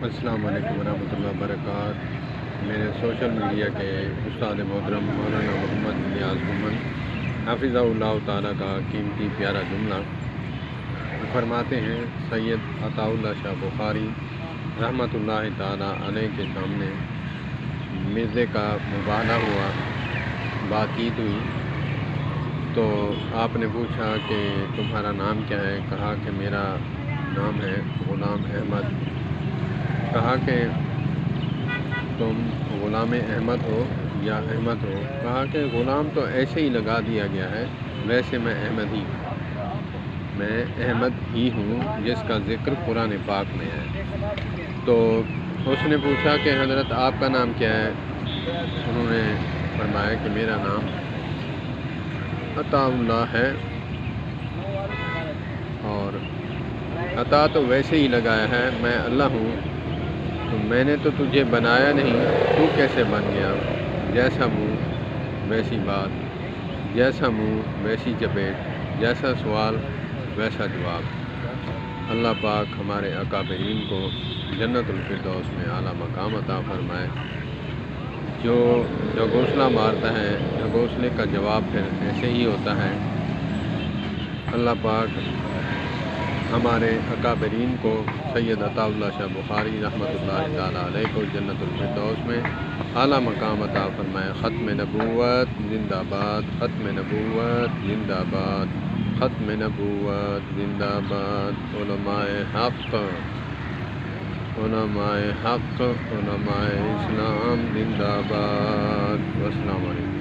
السلام علیکم ورحمۃ اللہ وبرکاتہ۔ میرے سوشل میڈیا کے استاد محترم مولانا محمد نیاز گمن حافظہ اللہ تعالیٰ کا قیمتی پیارا جملہ فرماتے ہیں، سید عطا اللہ شاہ بخاری رحمۃ اللہ تعالیٰ علیہ کے سامنے مرزے کا مباحثہ ہوا، بات چیت ہوئی تو آپ نے پوچھا کہ تمہارا نام کیا ہے؟ کہا کہ میرا نام ہے غلام احمد۔ کہا کہ تم غلام احمد ہو یا احمد ہو؟ کہا کہ غلام تو ایسے ہی لگا دیا گیا ہے، ویسے میں احمد ہی ہوں جس کا ذکر قرآن پاک میں ہے۔ تو اس نے پوچھا کہ حضرت آپ کا نام کیا ہے؟ انہوں نے فرمایا کہ میرا نام عطا اللہ ہے، اور عطا تو ویسے ہی لگایا ہے، میں اللہ ہوں، تو میں نے تو تجھے بنایا نہیں، تو کیسے بن گیا؟ جیسا منہ ویسی بات، جیسا منہ ویسی چپیٹ، جیسا سوال ویسا جواب۔ اللہ پاک ہمارے اکابرین کو جنت الفردوس میں اعلیٰ مقام عطا فرمائے۔ جو گھونسلہ مارتا ہے، گھونسلے کا جواب پھر ایسے ہی ہوتا ہے۔ اللہ پاک ہمارے اکابرین کو، سید عطا اللہ شاہ بخاری رحمۃ اللہ تعالیٰ علیہ کو جنت الفردوس میں اعلیٰ مقام عطا فرمائے۔ ختم نبوت زندہ باد، ختم نبوت زندہ باد، ختم نبوت زندہ باد۔ علماء حق، علماء حق، علماء اسلام زندہ باد۔ والسلام علیکم۔